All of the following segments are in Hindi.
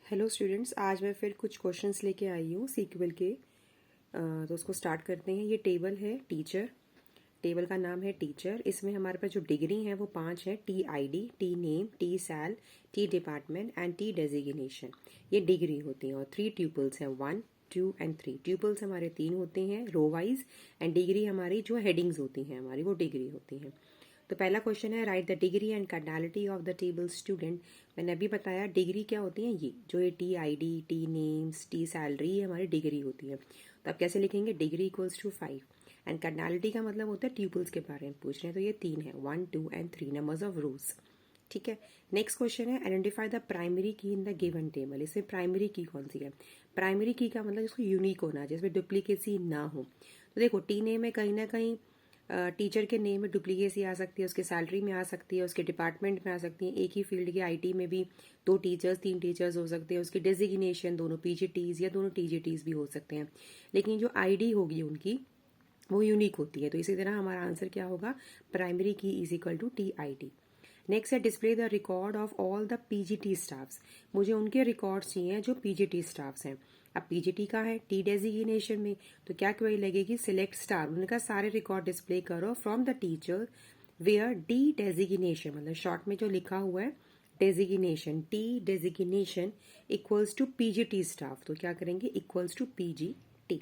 हेलो स्टूडेंट्स, आज मैं फिर कुछ क्वेश्चंस लेके आई हूँ सीक्वल के। तो उसको स्टार्ट करते हैं। ये टेबल है टीचर, टेबल का नाम है टीचर। इसमें हमारे पास जो डिग्री है वो 5 है। T I D, T name, T sal, T department and T designation. ये डिग्री होती हैं और 3 ट्यूपल्स हैं, 1, 2 एंड 3। ट्यूपल्स हमारे 3 होते हैं रो वाइज, एंड डिग्री हमारी जो हेडिंग्स होती हैं हमारी वो डिग्री होती हैं। तो पहला क्वेश्चन है, right the degree and cardinality of the table student. मैंने अभी बताया डिग्री क्या होती है, ये जो ये T I D, T names, T salary, ये हमारी डिग्री होती है। तो आप कैसे लिखेंगे, degree equals to 5। And cardinality का मतलब होता है ट्यूपल्स के बारे में पूछ रहे हैं, तो ये 3 है, 1, 2 एंड 3 नंबर्स ऑफ रोज। ठीक है। नेक्स्ट क्वेश्चन है, आइडेंटिफाई द प्राइमरी की इन द गिवन टेबल। इसमें प्राइमरी की कौन सी है? प्राइमरी की का मतलब जिसको यूनिक होना है, जिसमें डुप्लीकेसी ना हो। तो देखो टी नेम में कहीं ना कहीं टीचर के नेम में डुप्लीकेसी आ सकती है, उसके सैलरी में आ सकती है, उसके डिपार्टमेंट में आ सकती है। एक ही फील्ड के आईटी में भी 2 टीचर्स 3 टीचर्स हो सकते हैं। उसकी डेजिग्नेशन दोनों पीजीटीज या दोनों टीजीटीज भी हो सकते हैं, लेकिन जो आईडी होगी उनकी वो यूनिक होती है। तो इसी तरह हमारा आंसर क्या होगा, प्राइमरी की is equal to T I D. Next है, display the record of all the PGT staffs. मुझे उनके रिकॉर्ड्स चाहिए जो पीजीटी स्टाफ्स हैं। अब पीजीटी का है टी डेजिग्नेशन में, तो क्या क्वेरी लगेगी, सिलेक्ट स्टार, उनका सारे रिकॉर्ड डिस्प्ले करो from the teacher where D designation, मतलब शॉर्ट में जो लिखा हुआ है designation, T designation equals to PGT staff, तो क्या करेंगे, इक्वल्स टू पीजीटी।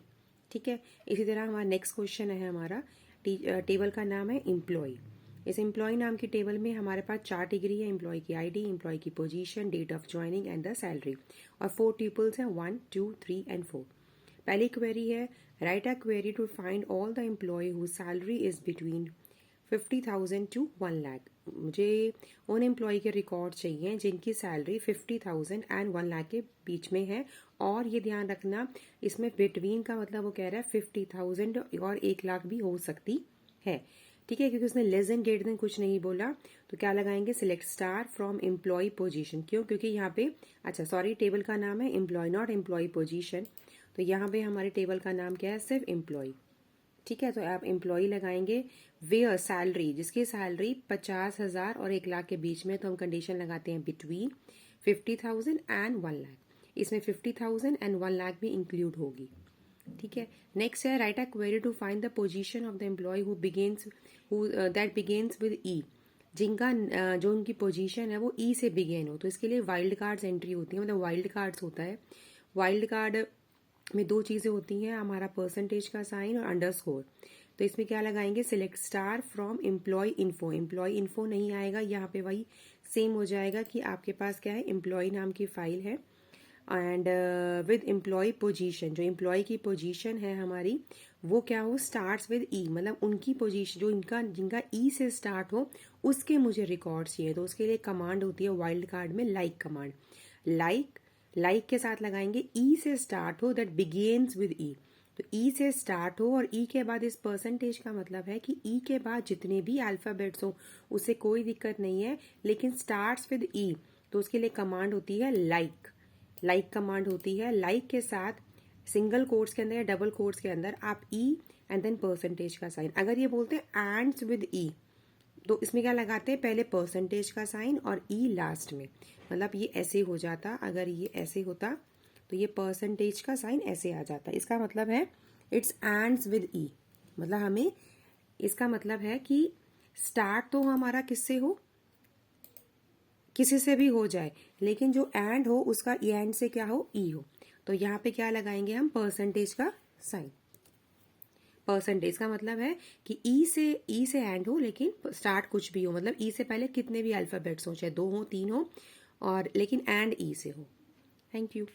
ठीक है। इसी तरह हमारा नेक्स्ट क्वेश्चन है हमारा, टेबल का नाम है एम्प्लॉय। इस एम्प्लॉय नाम की टेबल में हमारे पास 4 डिग्री है, एम्प्लॉय की आईडी, एम्प्लॉय की position, date of joining and the salary, और 4 ट्यूपल्स हैं, 1, 2, 3 एंड 4। पहली क्वेरी है, write a query to find all the employee whose salary is between 50,000 to 1 lakh. मुझे उन एम्प्लॉय के रिकॉर्ड चाहिए जिनकी सैलरी 50,000 एंड 1 लाख के बीच में है। और ये ध्यान रखना, इसमें बिटवीन का मतलब वो कह रहा है 50,000 और 1 लाख भी हो सकती है। ठीक है, क्योंकि उसने लेस देन ग्रेटर देन कुछ नहीं बोला, तो क्या लगाएंगे, select star from employ position. क्यों? क्योंकि यहाँ पे, अच्छा सॉरी, टेबल का नाम है एम्प्लॉय, नॉट एम्प्लॉय पोजीशन। तो यहाँ पे हमारे टेबल का नाम क्या है, सिर्फ एम्प्लॉय। ठीक है, तो आप एम्प्लॉय लगाएंगे। वेयर सैलरी, जिसकी सैलरी 50,000 और 1 लाख के बीच में, तो हम कंडीशन लगाते हैं बिटवीन 50,000 एंड 1 लाख। इसमें 50,000 एंड 1 लाख भी इंक्लूड होगी। ठीक है। नेक्स्ट है, write a query to find the position of the employee who that begins with E. जिनका जो उनकी पोजीशन है वो ई से बिगेन हो, तो इसके लिए वाइल्ड कार्ड्स एंट्री होती है, मतलब वाइल्ड कार्ड्स होता है। वाइल्ड कार्ड में 2 चीजें होती हैं, हमारा परसेंटेज का साइन और अंडरस्कोर। तो इसमें क्या लगाएंगे, select star from employee info. Employee info नहीं आएगा, यहाँ पे वही सेम हो जाएगा कि आपके पास क्या है, एम्प्लॉय नाम की फाइल है, एंड विद एम्प्लॉय पोजीशन, जो एम्प्लॉय की पोजीशन है हमारी वो क्या हो, स्टार्ट्स विद ई, मतलब उनकी पोजीशन जो जिनका ई से स्टार्ट हो उसके मुझे रिकॉर्ड चाहिए। तो उसके लिए कमांड होती है वाइल्ड कार्ड में, लाइक कमांड। लाइक के साथ लगाएंगे ई से स्टार्ट हो दैट बिगेन्स विद ई। तो ई से स्टार्ट हो और ई के बाद इस परसेंटेज का मतलब है कि ई के बाद जितने भी अल्फाबेट्स हो उससे कोई दिक्कत नहीं है, लेकिन स्टार्ट्स विद ई, तो उसके लिए कमांड होती है लाइक कमांड होती है। लाइक के साथ सिंगल कोट्स के अंदर या डबल कोट्स के अंदर आप ई एंड देन परसेंटेज का साइन। अगर ये बोलते हैं एंड्स विद ई, तो इसमें क्या लगाते हैं, पहले परसेंटेज का साइन और ई लास्ट में, मतलब ये ऐसे हो जाता। अगर ये ऐसे होता तो ये परसेंटेज का साइन ऐसे आ जाता। इसका मतलब है इट्स एंड्स विद ई, मतलब हमें इसका मतलब है कि स्टार्ट तो हमारा किससे हो, किसी से भी हो जाए, लेकिन जो एंड हो उसका एंड से क्या हो, ई हो। तो यहाँ पे क्या लगाएंगे हम, परसेंटेज का साइन। परसेंटेज का मतलब है कि ई से एंड हो, लेकिन स्टार्ट कुछ भी हो, मतलब ई से पहले कितने भी अल्फाबेट्स हो, चाहे 2 हो 3 हो, और लेकिन एंड ई से हो। Thank you.